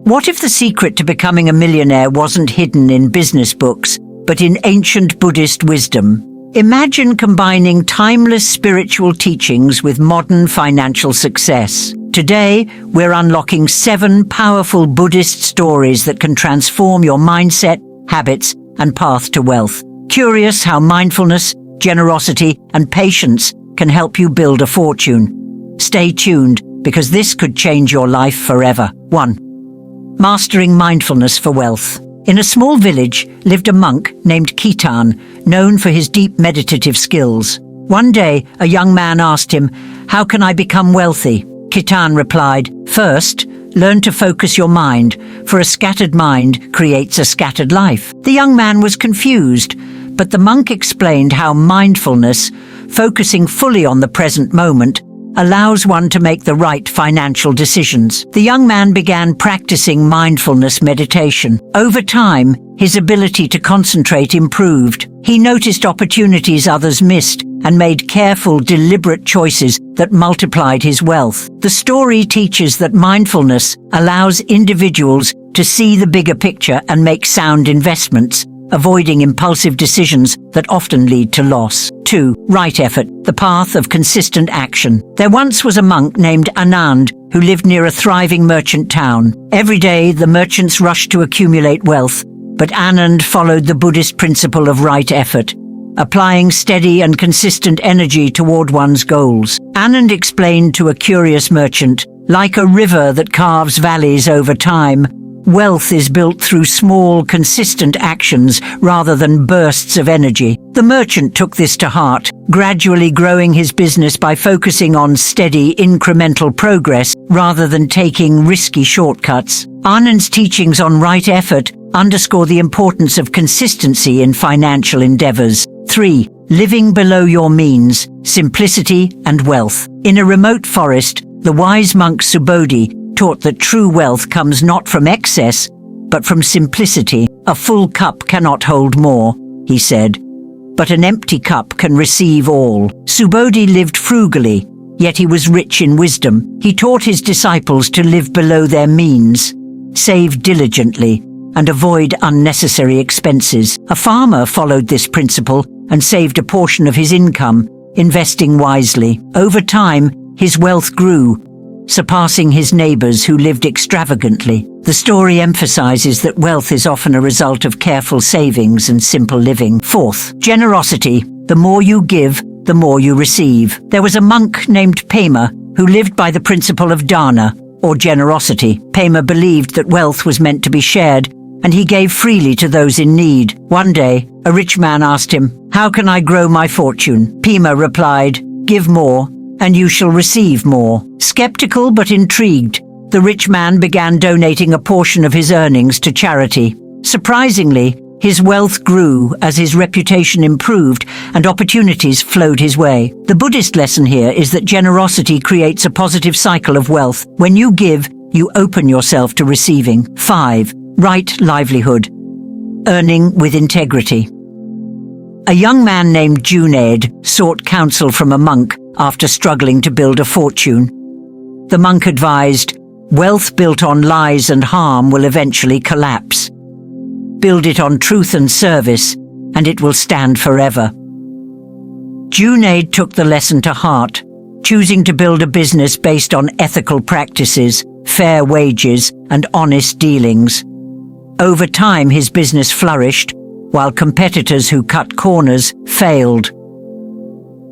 What if the secret to becoming a millionaire wasn't hidden in business books, but in ancient Buddhist wisdom? Imagine combining timeless spiritual teachings with modern financial success. Today, we're unlocking 7 powerful Buddhist stories that can transform your mindset, habits, and path to wealth. Curious how mindfulness, generosity, and patience can help you build a fortune? Stay tuned, because this could change your life forever. 1. Mastering mindfulness for wealth. In a small village lived a monk named Khitan, known for his deep meditative skills. One day, a young man asked him, "How can I become wealthy?" Khitan replied, "First, learn to focus your mind, for a scattered mind creates a scattered life." The young man was confused, but the monk explained how mindfulness, focusing fully on the present moment, allows one to make the right financial decisions. The young man began practicing mindfulness meditation. Over time, his ability to concentrate improved. He noticed opportunities others missed and made careful, deliberate choices that multiplied his wealth. The story teaches that mindfulness allows individuals to see the bigger picture and make sound investments, avoiding impulsive decisions that often lead to loss. 2. Right effort, the path of consistent action. There once was a monk named Anand who lived near a thriving merchant town. Every day, the merchants rushed to accumulate wealth, but Anand followed the Buddhist principle of right effort, applying steady and consistent energy toward one's goals. Anand explained to a curious merchant, "Like a river that carves valleys over time, wealth is built through small, consistent actions rather than bursts of energy." The merchant took this to heart, gradually growing his business by focusing on steady, incremental progress rather than taking risky shortcuts. Anand's teachings on right effort underscore the importance of consistency in financial endeavors. 3. Living below your means, simplicity and wealth. In a remote forest, the wise monk Subodhi taught that true wealth comes not from excess, but from simplicity. "A full cup cannot hold more," he said, "but an empty cup can receive all." Subodhi lived frugally, yet he was rich in wisdom. He taught his disciples to live below their means, save diligently, and avoid unnecessary expenses. A farmer followed this principle and saved a portion of his income, investing wisely. Over time, his wealth grew, surpassing his neighbors who lived extravagantly. The story emphasizes that wealth is often a result of careful savings and simple living. 4th, generosity. The more you give, the more you receive. There was a monk named Pema who lived by the principle of dana, or generosity. Pema believed that wealth was meant to be shared, and he gave freely to those in need. One day, a rich man asked him, "How can I grow my fortune?" Pema replied, "Give more, and you shall receive more." Skeptical but intrigued, the rich man began donating a portion of his earnings to charity. Surprisingly, his wealth grew as his reputation improved and opportunities flowed his way. The Buddhist lesson here is that generosity creates a positive cycle of wealth. When you give, you open yourself to receiving. 5. Right livelihood, earning with integrity. A young man named Junaid sought counsel from a monk after struggling to build a fortune. The monk advised, "Wealth built on lies and harm will eventually collapse. Build it on truth and service, and it will stand forever." Junaid took the lesson to heart, choosing to build a business based on ethical practices, fair wages, and honest dealings. Over time, his business flourished, while competitors who cut corners failed.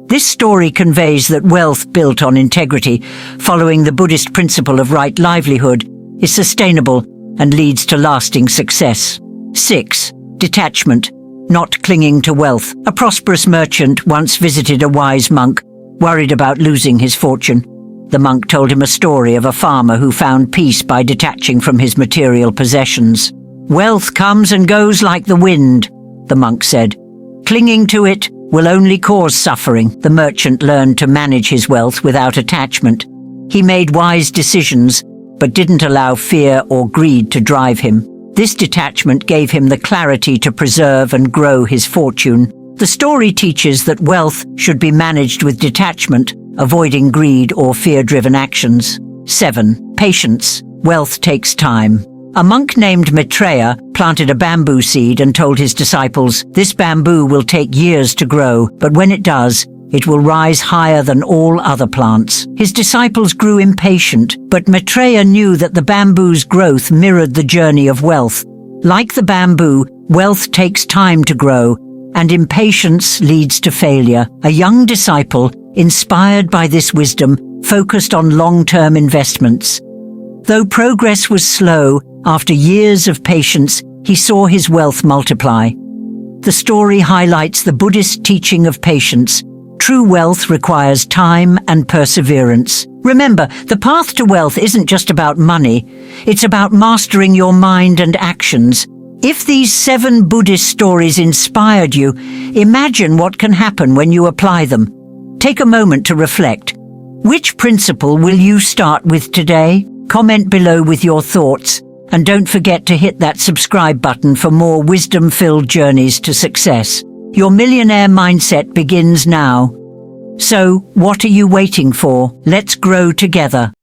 This story conveys that wealth built on integrity, following the Buddhist principle of right livelihood, is sustainable and leads to lasting success. 6. Detachment, not clinging to wealth. A prosperous merchant once visited a wise monk, worried about losing his fortune. The monk told him a story of a farmer who found peace by detaching from his material possessions. "Wealth comes and goes like the wind," the monk said. "Clinging to it will only cause suffering." The merchant learned to manage his wealth without attachment. He made wise decisions, but didn't allow fear or greed to drive him. This detachment gave him the clarity to preserve and grow his fortune. The story teaches that wealth should be managed with detachment, avoiding greed or fear-driven actions. 7. Patience. Wealth takes time. A monk named Maitreya planted a bamboo seed and told his disciples, "This bamboo will take years to grow, but when it does, it will rise higher than all other plants." His disciples grew impatient, but Maitreya knew that the bamboo's growth mirrored the journey of wealth. Like the bamboo, wealth takes time to grow, and impatience leads to failure. A young disciple, inspired by this wisdom, focused on long-term investments. Though progress was slow, after years of patience, he saw his wealth multiply. The story highlights the Buddhist teaching of patience. True wealth requires time and perseverance. Remember, the path to wealth isn't just about money. It's about mastering your mind and actions. If these 7 Buddhist stories inspired you, imagine what can happen when you apply them. Take a moment to reflect. Which principle will you start with today? Comment below with your thoughts. And don't forget to hit that subscribe button for more wisdom-filled journeys to success. Your millionaire mindset begins now. So, what are you waiting for? Let's grow together.